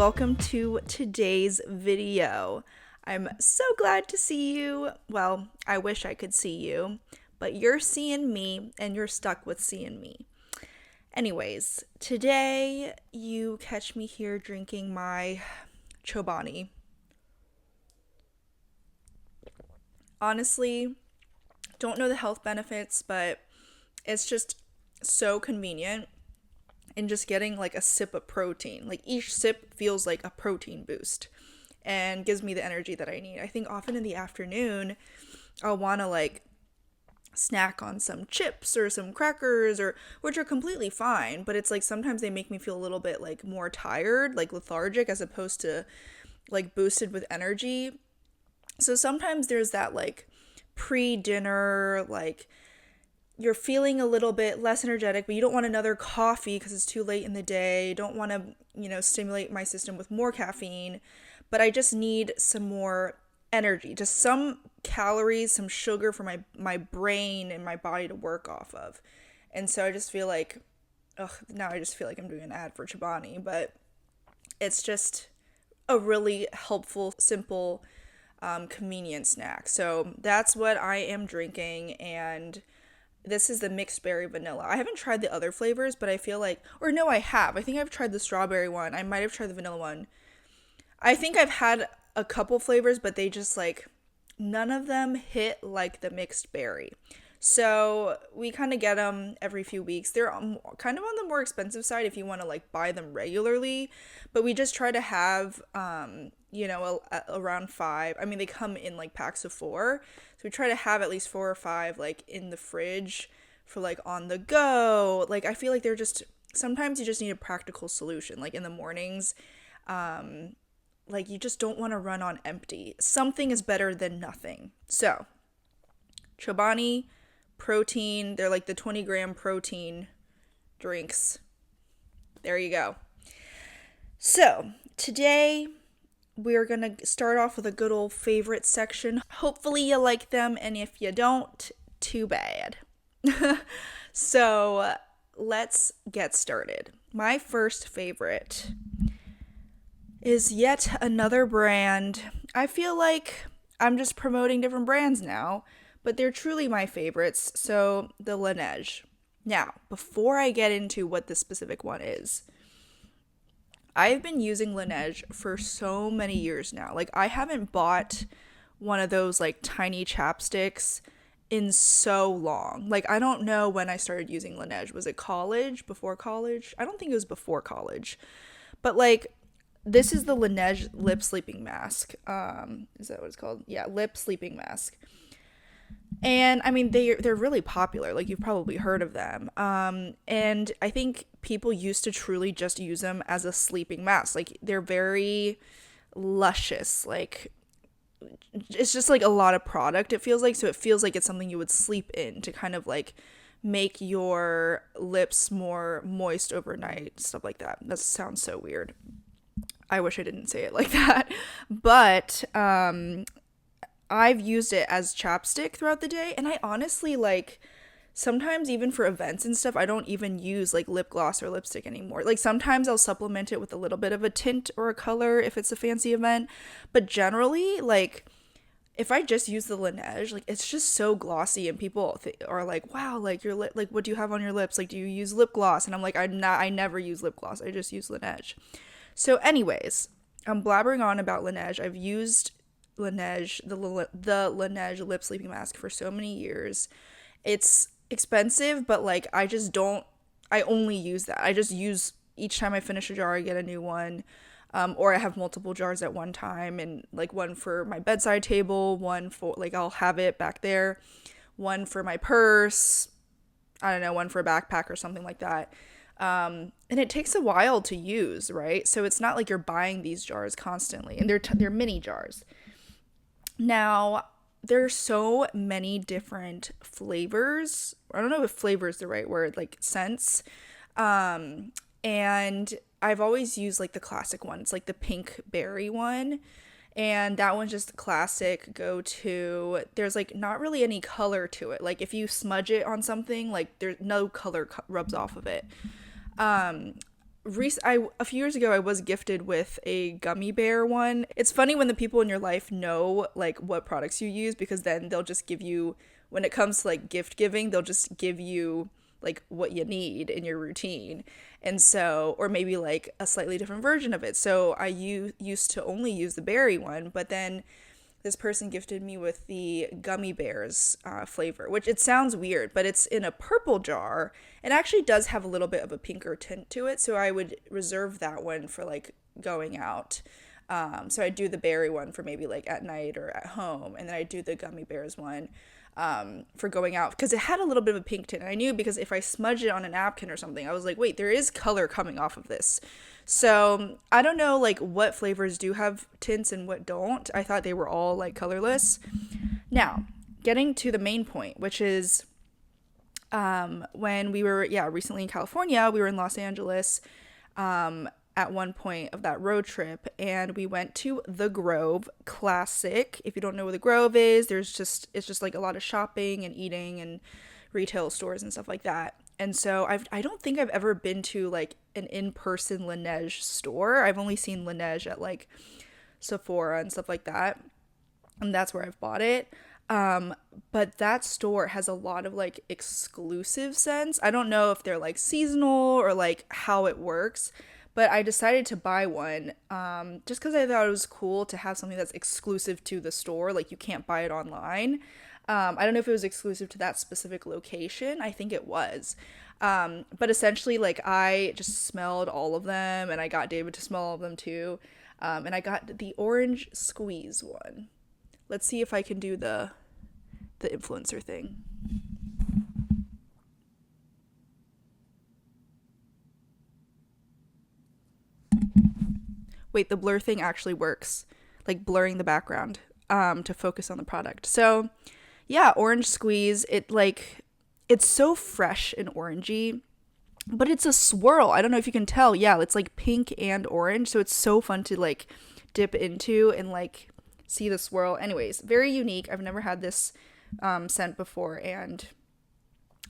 welcome to today's video. I'm so glad to see you. Well, I wish I could see you, but you're seeing me and you're stuck with seeing me. Anyways, today you catch me here drinking my Chobani. Honestly, don't know the health benefits, but it's just so convenient in just getting like a sip of protein. Like each sip feels like a protein boost and gives me the energy that I need. I think often in the afternoon, I'll want to like snack on some chips or some crackers or which are completely fine, but it's like sometimes they make me feel a little bit like more tired, like lethargic as opposed to like boosted with energy. So sometimes there's that like pre-dinner like you're feeling a little bit less energetic, but you don't want another coffee because it's too late in the day. You don't want to, stimulate my system with more caffeine, but I just need some more energy, just some calories, some sugar for my brain and my body to work off of. And so I just feel like, now I just feel like I'm doing an ad for Chobani, but it's just a really helpful, simple, convenient snack. So that's what I am drinking, and this is the mixed berry vanilla. I haven't tried the other flavors, but I feel like, or no, I have. I think I've tried the strawberry one. I might have tried the vanilla one. I think I've had a couple flavors, but they just like, none of them hit like the mixed berry. So we kind of get them every few weeks. They're kind of on the more expensive side if you want to like buy them regularly, but we just try to have, around 5. I mean, they come in like packs of 4. So we try to have at least 4 or 5 like in the fridge for like on the go. Like I feel like they're just, sometimes you just need a practical solution. Like in the mornings, like you just don't want to run on empty. Something is better than nothing. So Chobani protein, they're like the 20-gram protein drinks. There you go. So today we're gonna start off with a good old favorite section. Hopefully you like them, and if you don't, too bad. So let's get started. My first favorite is yet another brand. I feel like I'm just promoting different brands now, but they're truly my favorites. So the Laneige. Now, before I get into what this specific one is, I've been using Laneige for so many years now. Like I haven't bought one of those like tiny chapsticks in so long. Like I don't know when I started using Laneige. Was it college? Before college? I don't think it was before college. But like this is the Laneige lip sleeping mask. Is that what it's called? Yeah, lip sleeping mask. And I mean they're really popular. Like you've probably heard of them. And I think people used to truly just use them as a sleeping mask. Like they're very luscious. Like it's just like a lot of product, it feels like. So it feels like it's something you would sleep in to kind of like make your lips more moist overnight, stuff like that. That sounds so weird. I wish I didn't say it like that. But I've used it as chapstick throughout the day, and I honestly like sometimes even for events and stuff, I don't even use like lip gloss or lipstick anymore. Like sometimes I'll supplement it with a little bit of a tint or a color if it's a fancy event, but generally like if I just use the Laneige, like it's just so glossy, and people are like, "Wow, like your lip, like what do you have on your lips? Like do you use lip gloss?" And I'm like, I never use lip gloss. I just use Laneige." So anyways, I'm blabbering on about Laneige. I've used Laneige, the Laneige lip sleeping mask for so many years. It's expensive, but like I only use that. I just use each time I finish a jar, I get a new one. Or I have multiple jars at one time, and like one for my bedside table, one for like I'll have it back there, one for my purse, I don't know, one for a backpack or something like that. And it takes a while to use, right? So it's not like you're buying these jars constantly, and they're mini jars. Now, there's so many different flavors. I don't know if flavor is the right word, like scents. And I've always used like the classic ones, like the pink berry one. And that one's just classic go to. There's like not really any color to it. Like if you smudge it on something, like there's no color rubs off of it. A few years ago I was gifted with a gummy bear one. It's funny when the people in your life know like what products you use, because then they'll just give you, when it comes to like gift giving, they'll just give you like what you need in your routine. And so, or maybe like a slightly different version of it. So used to only use the berry one, but then this person gifted me with the gummy bears flavor, which it sounds weird, but it's in a purple jar. It actually does have a little bit of a pinker tint to it, so I would reserve that one for like going out. So I do the berry one for maybe like at night or at home, and then I do the gummy bears one for going out, because it had a little bit of a pink tint. And I knew, because if I smudge it on a napkin or something, I was like, wait, there is color coming off of this. So I don't know like what flavors do have tints and what don't. I thought they were all like colorless. Now, getting to the main point, which is when we were recently in California, we were in Los Angeles at one point of that road trip, and we went to the Grove. Classic. If you don't know what the Grove is, it's just like a lot of shopping and eating and retail stores and stuff like that. And so I don't think I've ever been to like an in-person Laneige store. I've only seen Laneige at like Sephora and stuff like that, and that's where I've bought it. But that store has a lot of like exclusive scents. I don't know if they're like seasonal or like how it works, but I decided to buy one just because I thought it was cool to have something that's exclusive to the store. Like, you can't buy it online. I don't know if it was exclusive to that specific location. I think it was. But essentially, like, I just smelled all of them, and I got David to smell all of them too. And I got the orange squeeze one. Let's see if I can do the influencer thing. Wait, the blur thing actually works. Like, blurring the background to focus on the product. So, yeah, orange squeeze. It's so fresh and orangey, but it's a swirl. I don't know if you can tell. Yeah, it's like pink and orange, so it's so fun to like dip into and like see the swirl. Anyways, very unique. I've never had this scent before, and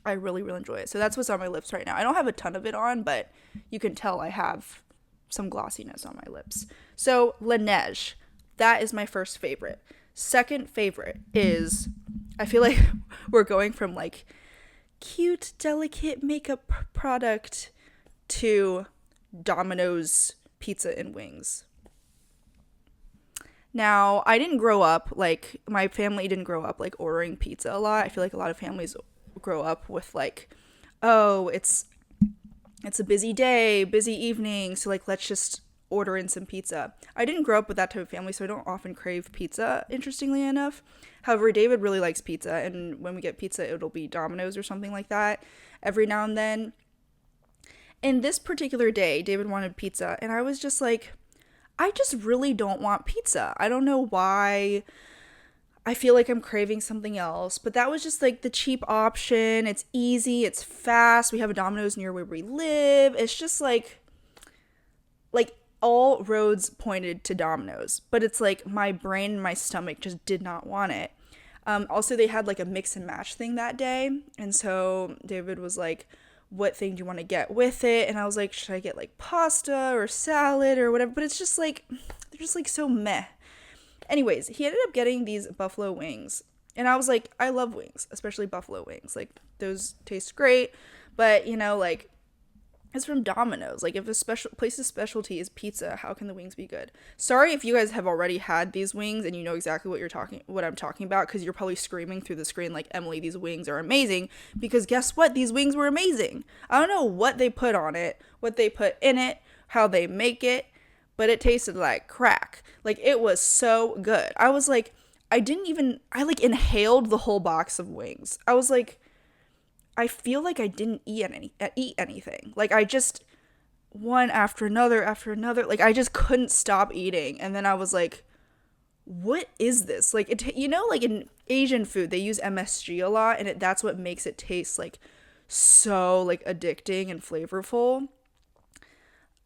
I really, really enjoy it. So that's what's on my lips right now. I don't have a ton of it on, but you can tell I have some glossiness on my lips. So Laneige, that is my first favorite. Second favorite is, I feel like we're going from like cute, delicate makeup product to Domino's pizza and wings. Now, I didn't grow up, like, my family didn't grow up, like, ordering pizza a lot. I feel like a lot of families grow up with, like, oh, it's a busy day, busy evening, so, like, let's just order in some pizza. I didn't grow up with that type of family, so I don't often crave pizza, interestingly enough. However, David really likes pizza, and when we get pizza, it'll be Domino's or something like that every now and then. And this particular day, David wanted pizza, and I was just like, I just really don't want pizza. I don't know why. I feel like I'm craving something else, but that was just like the cheap option. It's easy, it's fast. We have a Domino's near where we live. It's just like all roads pointed to Domino's, but it's like my brain and my stomach just did not want it. Also, they had like a mix and match thing that day, and so David was like, what thing do you want to get with it? And I was like, should I get like pasta or salad or whatever? But it's just like, they're just like so meh. Anyways, he ended up getting these buffalo wings, and I was like, I love wings, especially buffalo wings. Like, those taste great, but you know, like, it's from Domino's. Like, if a special place's specialty is pizza, how can the wings be good? Sorry if you guys have already had these wings and you know exactly what I'm talking about, because you're probably screaming through the screen like, Emily, these wings are amazing. Because guess what? These wings were amazing. I don't know what they put on it, what they put in it, how they make it, but it tasted like crack. Like, it was so good. I was like, I like inhaled the whole box of wings. I was like, I feel like I didn't eat anything. Like, I just, one after another, like, I just couldn't stop eating. And then I was like, what is this? Like, like in Asian food, they use MSG a lot, and that's what makes it taste like so like addicting and flavorful.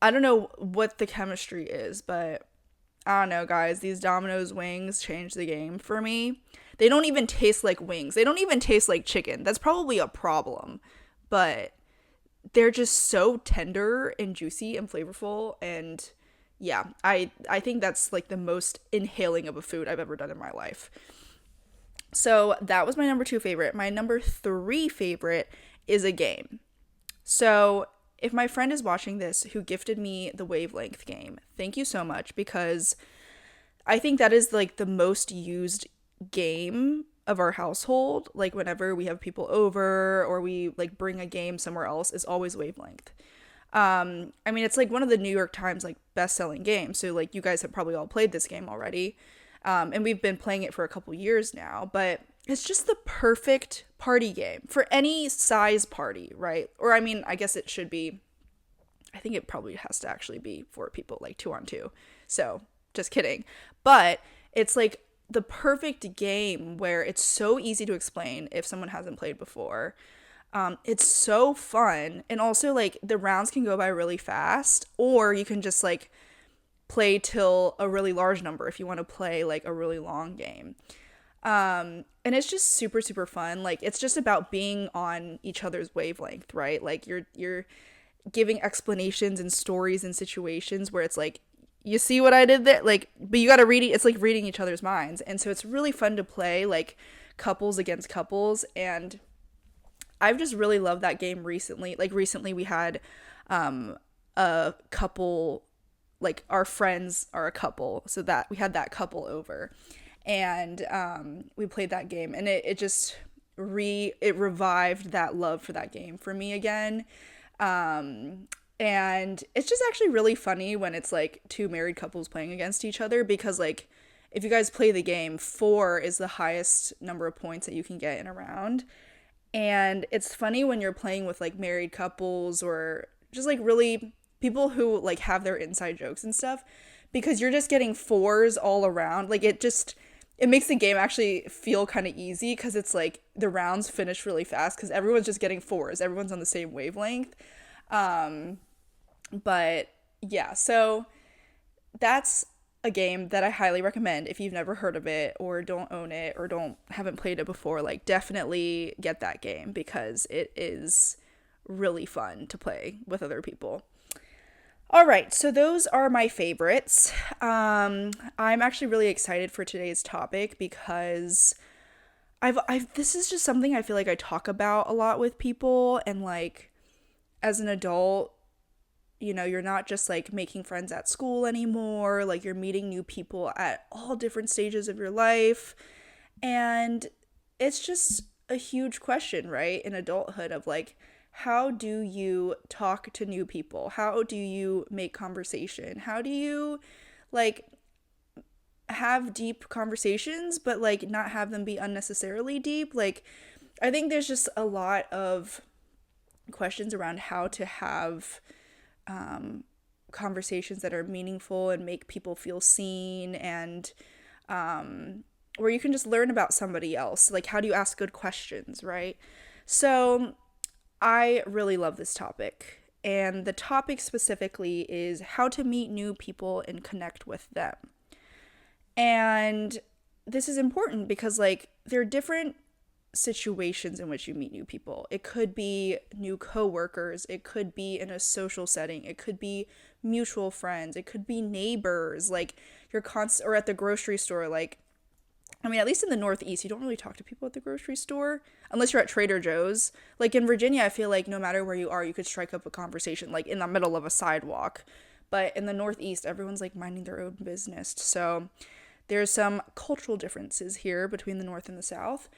I don't know what the chemistry is, but I don't know, guys. These Domino's wings changed the game for me. They don't even taste like wings. They don't even taste like chicken. That's probably a problem. But they're just so tender and juicy and flavorful. And yeah, I think that's like the most inhaling of a food I've ever done in my life. So that was my number two favorite. My number three favorite is a game. So if my friend is watching this who gifted me the Wavelength game, thank you so much, because I think that is like the most used game of our household. Like whenever we have people over or we like bring a game somewhere else, is always Wavelength. I mean, it's like one of the New York Times like best-selling games. So like you guys have probably all played this game already. And we've been playing it for a couple years now, but it's just the perfect party game for any size party, right? Or I mean, I guess it should be, I think it probably has to actually be for people like 2-on-2. So just kidding. But it's like the perfect game where it's so easy to explain if someone hasn't played before. It's so fun. And also, like, the rounds can go by really fast, or you can just like play till a really large number if you want to play like a really long game. And it's just super, super fun. Like, it's just about being on each other's wavelength, right? Like, you're giving explanations and stories and situations where it's like, you see what I did there? Like, but you got to read it. It's like reading each other's minds. And so it's really fun to play like couples against couples. And I've just really loved that game recently. Like, recently we had a couple, like our friends are a couple, so that we had that couple over, and we played that game, and it just it revived that love for that game for me again. And it's just actually really funny when it's like two married couples playing against each other, because like if you guys play the game, 4 is the highest number of points that you can get in a round. And it's funny when you're playing with like married couples or just like really people who like have their inside jokes and stuff, because you're just getting 4s all around. Like, it makes the game actually feel kind of easy, because it's like the rounds finish really fast because everyone's just getting 4s. Everyone's on the same wavelength. But yeah, so that's a game that I highly recommend. If you've never heard of it or don't own it or haven't played it before, like, definitely get that game, because it is really fun to play with other people. All right, so those are my favorites. I'm actually really excited for today's topic, because I've this is just something I feel like I talk about a lot with people, and like as an adult, you know, you're not just like making friends at school anymore, like you're meeting new people at all different stages of your life. And it's just a huge question, right, in adulthood, of like, how do you talk to new people? How do you make conversation? How do you like have deep conversations, but like not have them be unnecessarily deep? Like, I think there's just a lot of questions around how to have conversations that are meaningful and make people feel seen, and where you can just learn about somebody else. Like, how do you ask good questions, right? So I really love this topic. And the topic specifically is how to meet new people and connect with them. And this is important because, like, there are different situations in which you meet new people. It could be new coworkers, it could be in a social setting, it could be mutual friends, it could be neighbors, like you're or at the grocery store. Like, I mean, at least in the Northeast, you don't really talk to people at the grocery store unless you're at Trader Joe's. Like in Virginia, I feel like no matter where you are, you could strike up a conversation like in the middle of a sidewalk. But in the Northeast, everyone's like minding their own business. So there's some cultural differences here between the North and the South.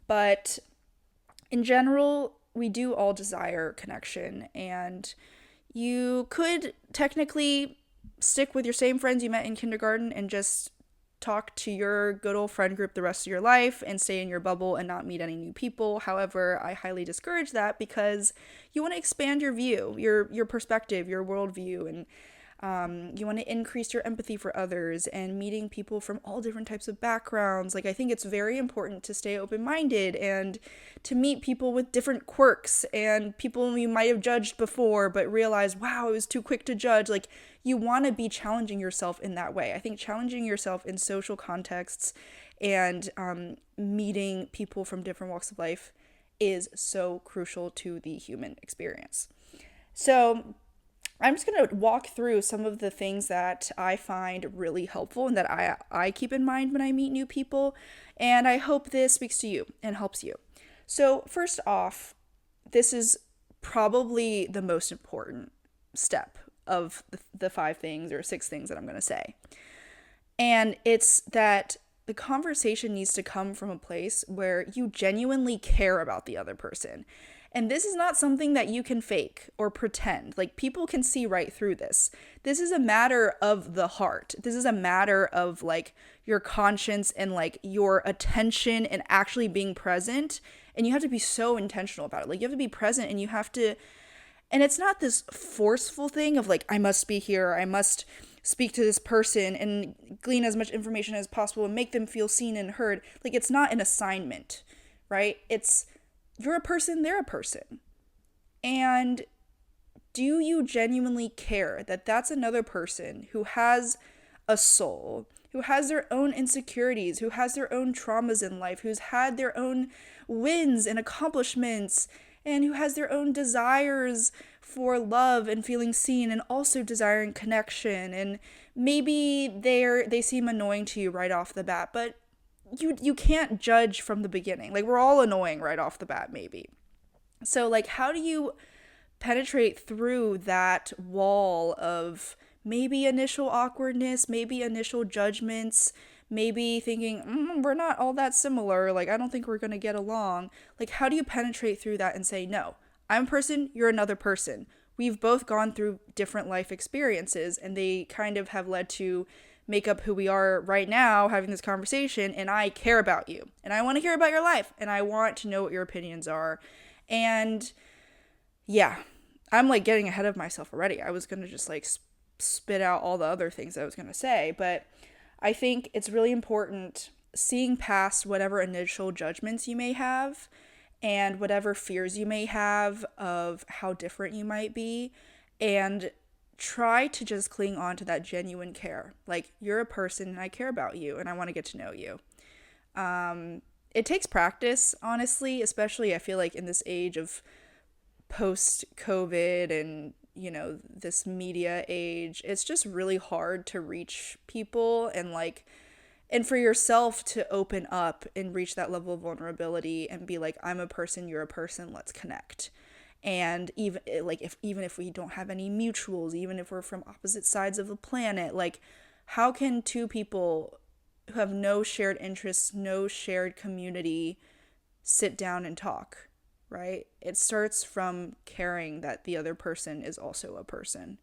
But in general, we do all desire connection, and you could technically stick with your same friends you met in kindergarten and just talk to your good old friend group the rest of your life and stay in your bubble and not meet any new people. However, I highly discourage that, because you want to expand your view, your perspective, your worldview, and you want to increase your empathy for others and meeting people from all different types of backgrounds. Like, I think it's very important to stay open-minded and to meet people with different quirks and people you might have judged before but realized, wow, I was too quick to judge. Like, you want to be challenging yourself in that way. I think challenging yourself in social contexts and meeting people from different walks of life is so crucial to the human experience. So I'm just going to walk through some of the things that I find really helpful and that I keep in mind when I meet new people. And I hope this speaks to you and helps you. So, first off, this is probably the most important step of the 5 things or 6 things that I'm going to say. And it's that the conversation needs to come from a place where you genuinely care about the other person. And this is not something that you can fake or pretend. Like, people can see right through this. This is a matter of the heart. This is a matter of like your conscience and like your attention and actually being present. And you have to be so intentional about it. Like, you have to be present and you have to, and it's not this forceful thing of like, I must be here, I must speak to this person and glean as much information as possible and make them feel seen and heard. Like, it's not an assignment, right? It's, you're a person, they're a person. And do you genuinely care that that's another person who has a soul, who has their own insecurities, who has their own traumas in life, who's had their own wins and accomplishments, and who has their own desires for love and feeling seen and also desiring connection, and maybe they seem annoying to you right off the bat, but you can't judge from the beginning. Like, we're all annoying right off the bat, maybe. So like, how do you penetrate through that wall of maybe initial awkwardness, maybe initial judgments, maybe thinking, we're not all that similar, like I don't think we're going to get along. Like, how do you penetrate through that and say, no, I'm a person, you're another person. We've both gone through different life experiences and they kind of have led to make up who we are right now having this conversation, and I care about you and I want to hear about your life and I want to know what your opinions are. And yeah, I'm like getting ahead of myself already. I was going to just like spit out all the other things I was going to say, but I think it's really important seeing past whatever initial judgments you may have and whatever fears you may have of how different you might be, and try to just cling on to that genuine care. Like, you're a person and I care about you and I want to get to know you. It takes practice, honestly, especially I feel like in this age of post-COVID and, this media age. It's just really hard to reach people and for yourself to open up and reach that level of vulnerability and be like, I'm a person, you're a person, let's connect. And even if we don't have any mutuals, even if we're from opposite sides of the planet, like, how can two people who have no shared interests, no shared community, sit down and talk, right? It starts from caring that the other person is also a person.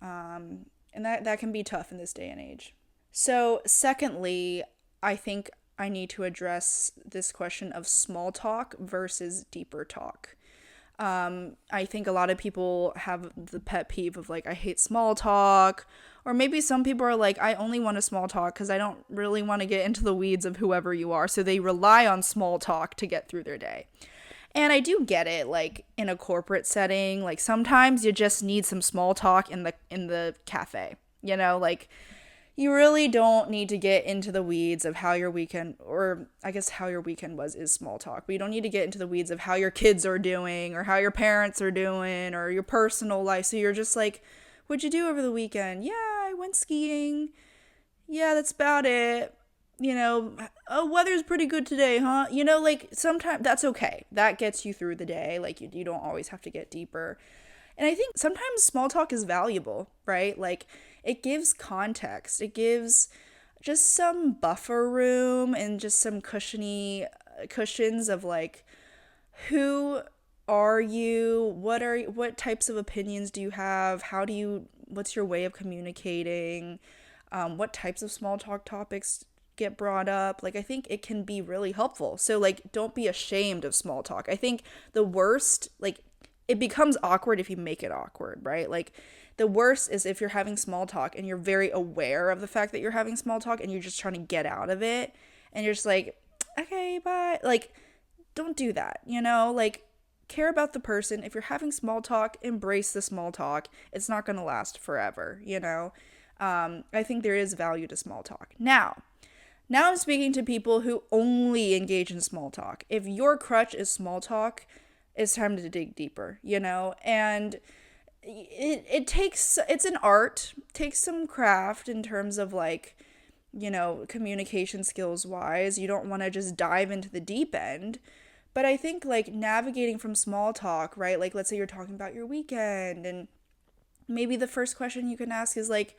And that can be tough in this day and age. So secondly, I think I need to address this question of small talk versus deeper talk. I think a lot of people have the pet peeve of like, I hate small talk, or maybe some people are like, I only want a small talk because I don't really want to get into the weeds of whoever you are. So they rely on small talk to get through their day. And I do get it, like in a corporate setting, like sometimes you just need some small talk in the cafe, like you really don't need to get into the weeds of how your weekend, or I guess how your weekend is small talk. But you don't need to get into the weeds of how your kids are doing or how your parents are doing or your personal life. So you're just like, what'd you do over the weekend? Yeah, I went skiing. Yeah, that's about it. Oh, weather's pretty good today, huh? Like sometimes that's okay. That gets you through the day. Like you don't always have to get deeper. And I think sometimes small talk is valuable, right? Like, it gives context. It gives just some buffer room and just some cushions of like, who are you? What types of opinions do you have? What's your way of communicating? What types of small talk topics get brought up? Like, I think it can be really helpful. So like, don't be ashamed of small talk. I think the worst, like, it becomes awkward if you make it awkward, right? Like, the worst is if you're having small talk and you're very aware of the fact that you're having small talk and you're just trying to get out of it and you're just like, okay, bye. Like, don't do that, Like, care about the person. If you're having small talk, embrace the small talk. It's not going to last forever, I think there is value to small talk. Now, Now I'm speaking to people who only engage in small talk. If your crutch is small talk, it's time to dig deeper, you know? And it takes, it's an art, takes some craft in terms of like, you know, communication skills wise. You don't want to just dive into the deep end. But I think like navigating from small talk, right? Like let's say you're talking about your weekend, and maybe the first question you can ask is like,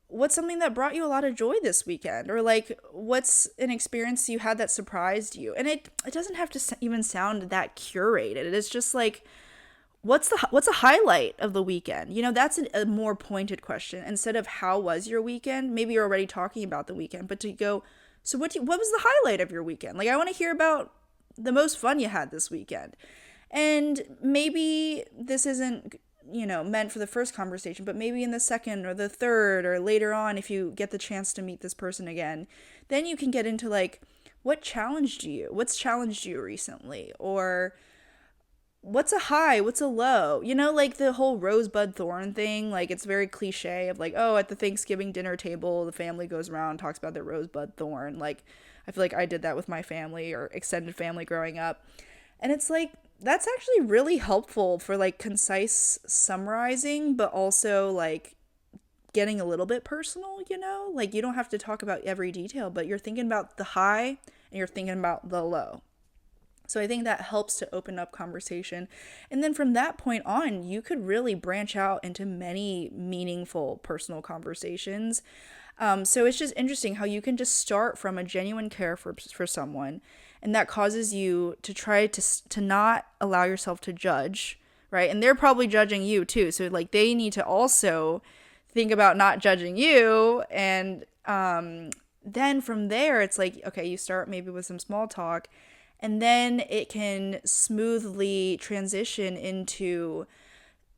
what's something that brought you a lot of joy this weekend? Or like, what's an experience you had that surprised you? And it doesn't have to even sound that curated. It's just like, what's a highlight of the weekend? You know, that's a more pointed question instead of how was your weekend. Maybe you're already talking about the weekend, but to go, so what was the highlight of your weekend? Like, I want to hear about the most fun you had this weekend. And maybe this isn't, you know, meant for the first conversation, but maybe in the second or the third or later on, if you get the chance to meet this person again, then you can get into like, what challenged you? What's challenged you recently? Or what's a high, what's a low, you know, like the whole rosebud thorn thing. Like, it's very cliche of like, oh, at the Thanksgiving dinner table the family goes around and talks about their rosebud thorn. Like, I feel like I did that with my family or extended family growing up, and it's like, that's actually really helpful for like concise summarizing, but also like getting a little bit personal, you know, like you don't have to talk about every detail, but you're thinking about the high and you're thinking about the low. So I think that helps to open up conversation. And then from that point on, you could really branch out into many meaningful personal conversations. So it's just interesting how you can just start from a genuine care for someone, and that causes you to try to not allow yourself to judge, right? And they're probably judging you too. So like they need to also think about not judging you. And then from there, it's like, okay, you start maybe with some small talk, and then it can smoothly transition into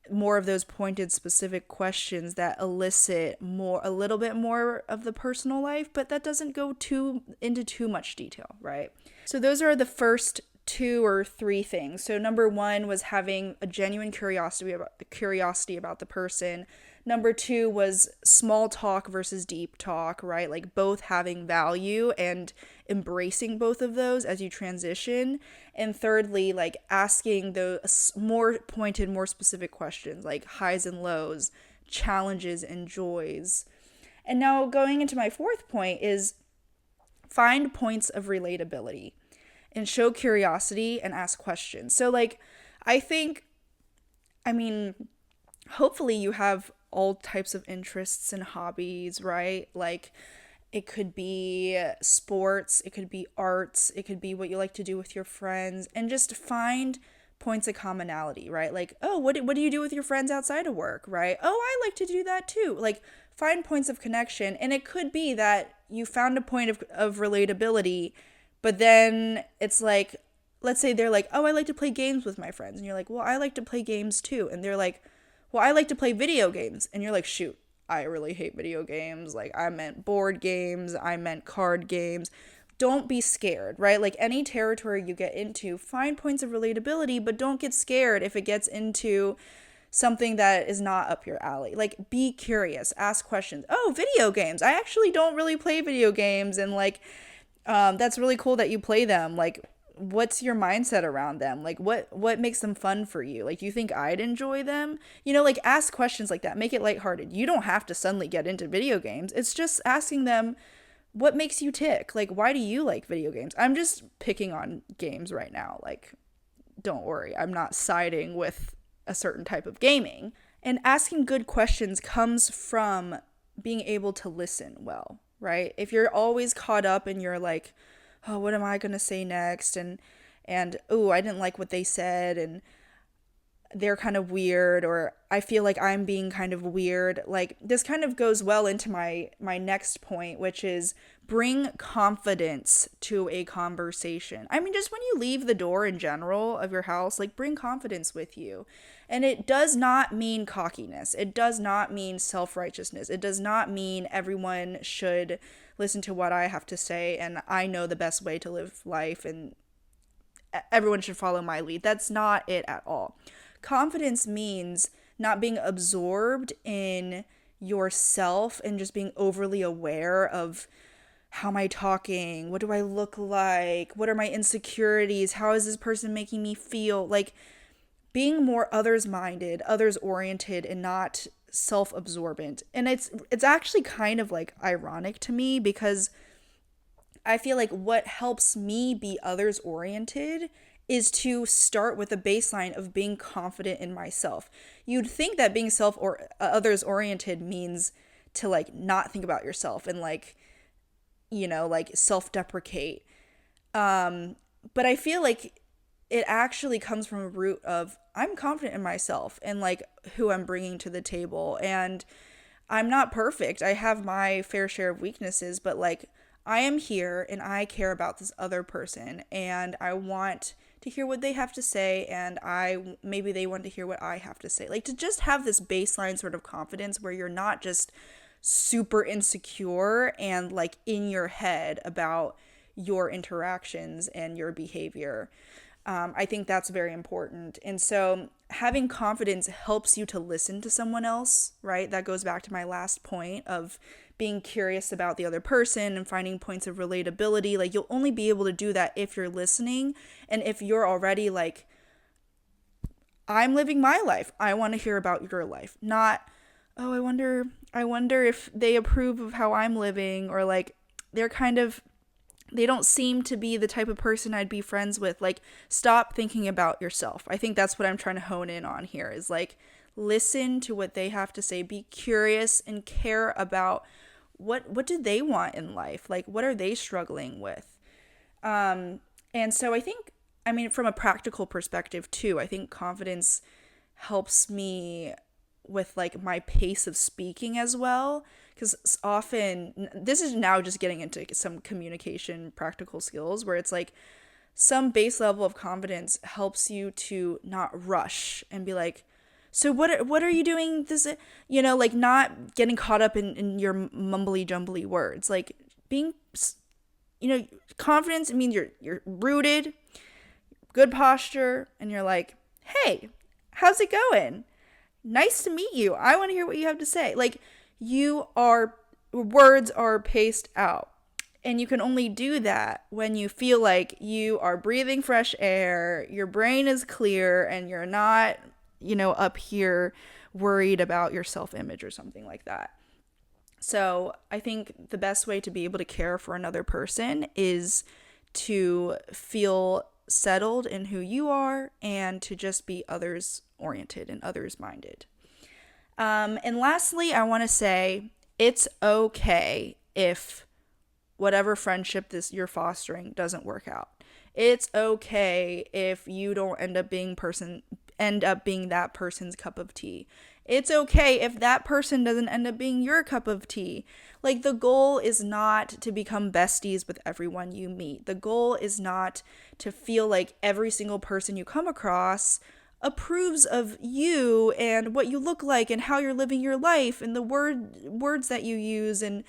more of those pointed specific questions that elicit more, a little bit more of the personal life, but that doesn't go too into too much detail, right? So those are the first two or three things. So number one was having a genuine curiosity about the person. Number two was small talk versus deep talk, right? Like both having value and embracing both of those as you transition. And thirdly, like asking those more pointed, more specific questions like highs and lows, challenges and joys. And now going into my fourth point is find points of relatability and show curiosity and ask questions. So like I think, I mean, hopefully you have all types of interests and hobbies, right? Like it could be sports, it could be arts, it could be what you like to do with your friends, and just find points of commonality, right? Like, oh, what do you do with your friends outside of work, right? Oh, I like to do that too. Like, find points of connection. And it could be that you found a point of relatability, but then it's like, let's say they're like, oh, I like to play games with my friends. And you're like, well, I like to play games too. And they're like, well, I like to play video games. And you're like, shoot, I really hate video games. Like, I meant board games, I meant card games. Don't be scared, right? Like, any territory you get into, find points of relatability, but don't get scared if it gets into something that is not up your alley. Like, be curious, ask questions. Oh, video games. I actually don't really play video games. And, like, that's really cool that you play them. Like, what's your mindset around them? Like, what makes them fun for you? Like, you think I'd enjoy them? You know, like, ask questions like that. Make it lighthearted. You don't have to suddenly get into video games. It's just asking them, what makes you tick? Like, why do you like video games? I'm just picking on games right now. Like, don't worry. I'm not siding with a certain type of gaming. And asking good questions comes from being able to listen well, right? If you're always caught up and you're like, oh, what am I going to say next? And oh, I didn't like what they said, and they're kind of weird, or I feel like I'm being kind of weird. Like, this kind of goes well into my next point, which is bring confidence to a conversation. I mean, just when you leave the door in general of your house, like, bring confidence with you. And it does not mean cockiness. It does not mean self-righteousness. It does not mean everyone should listen to what I have to say and I know the best way to live life and everyone should follow my lead. That's not it at all. Confidence means not being absorbed in yourself and just being overly aware of how am I talking? What do I look like? What are my insecurities? How is this person making me feel? Like being more others minded, others oriented, and not self-absorbent. And it's actually kind of like ironic to me because I feel like what helps me be others oriented is to start with a baseline of being confident in myself. You'd think that being self or others oriented means to like not think about yourself and like, like self-deprecate. But I feel like it actually comes from a root of I'm confident in myself and like who I'm bringing to the table. And I'm not perfect. I have my fair share of weaknesses, but like I am here and I care about this other person and I want to hear what they have to say and maybe they want to hear what I have to say. Like to just have this baseline sort of confidence where you're not just super insecure and like in your head about your interactions and your behavior. I think that's very important. And so having confidence helps you to listen to someone else, right? That goes back to my last point of being curious about the other person and finding points of relatability. Like you'll only be able to do that if you're listening and if you're already like, I'm living my life. I want to hear about your life. Not, oh, I wonder if they approve of how I'm living or like they're kind of they don't seem to be the type of person I'd be friends with. Like, stop thinking about yourself. I think that's what I'm trying to hone in on here is like, listen to what they have to say, be curious and care about what do they want in life? Like, what are they struggling with? And so I think, I mean, from a practical perspective too, I think confidence helps me with like my pace of speaking as well because often this is now just getting into some communication practical skills where it's like some base level of confidence helps you to not rush and be like, so what are you doing this, like not getting caught up in your mumbly jumbly words, like being, confidence. It means you're rooted, good posture, and you're like, hey, how's it going? Nice to meet you. I want to hear what you have to say. Like, words are paced out. And you can only do that when you feel like you are breathing fresh air, your brain is clear, and you're not, up here worried about your self image or something like that. So I think the best way to be able to care for another person is to feel settled in who you are and to just be others oriented and others minded. And lastly, I want to say it's okay if whatever friendship this you're fostering doesn't work out. It's okay if you don't end up being that person's cup of tea. It's okay if that person doesn't end up being your cup of tea. Like the goal is not to become besties with everyone you meet. The goal is not to feel like every single person you come across approves of you and what you look like and how you're living your life and the words that you use and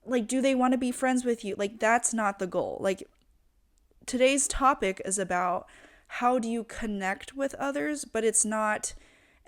like do they want to be friends with you? Like that's not the goal. Like today's topic is about how do you connect with others, but it's not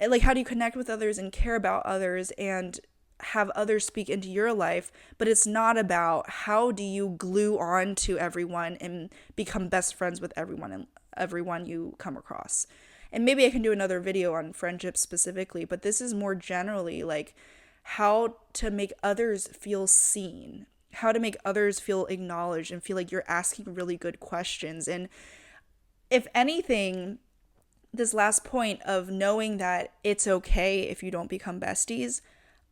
like how do you connect with others and care about others and have others speak into your life, but it's not about how do you glue on to everyone and become best friends with everyone and everyone you come across. And maybe I can do another video on friendships specifically, but this is more generally like how to make others feel seen, how to make others feel acknowledged and feel like you're asking really good questions. And if anything, this last point of knowing that it's okay if you don't become besties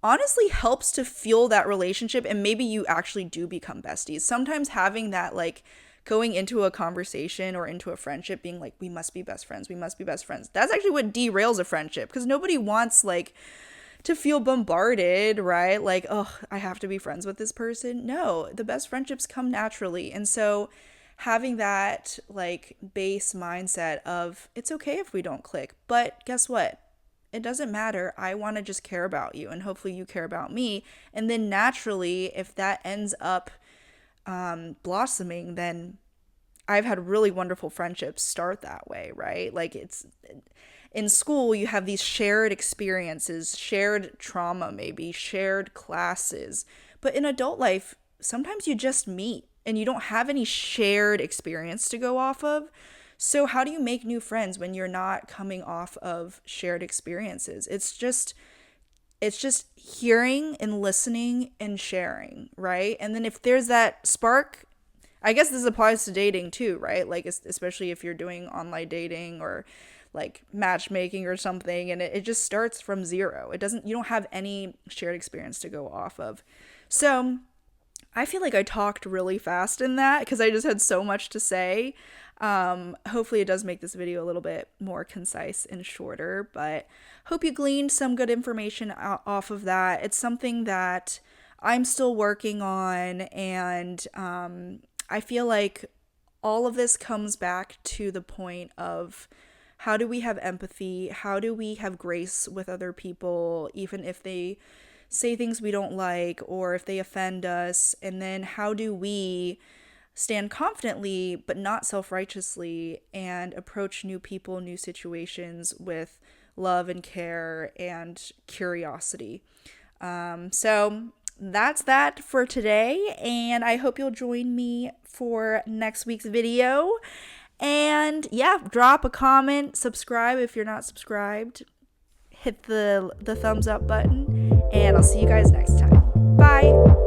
honestly helps to fuel that relationship and maybe you actually do become besties. Sometimes having that like going into a conversation or into a friendship being like we must be best friends, we must be best friends. That's actually what derails a friendship because nobody wants like to feel bombarded, right? Like, oh, I have to be friends with this person. No, the best friendships come naturally. And so having that like base mindset of it's okay if we don't click, but guess what? It doesn't matter. I want to just care about you and hopefully you care about me. And then naturally, if that ends up blossoming, then I've had really wonderful friendships start that way, right? Like it's in school, you have these shared experiences, shared trauma, maybe shared classes. But in adult life, sometimes you just meet and you don't have any shared experience to go off of. So, how do you make new friends when you're not coming off of shared experiences? It's just hearing and listening and sharing, right? And then if there's that spark, I guess this applies to dating too, right? Like, especially if you're doing online dating or like matchmaking or something, and it just starts from zero. You don't have any shared experience to go off of. So, I feel like I talked really fast in that because I just had so much to say. Hopefully, it does make this video a little bit more concise and shorter, but hope you gleaned some good information off of that. It's something that I'm still working on, and I feel like all of this comes back to the point of how do we have empathy? How do we have grace with other people, even if they say things we don't like or if they offend us? And then how do we stand confidently but not self-righteously and approach new people, new situations with love and care and curiosity? So that's that for today, and I hope you'll join me for next week's video. And yeah, drop a comment, subscribe if you're not subscribed, hit the thumbs up button, and I'll see you guys next time. Bye.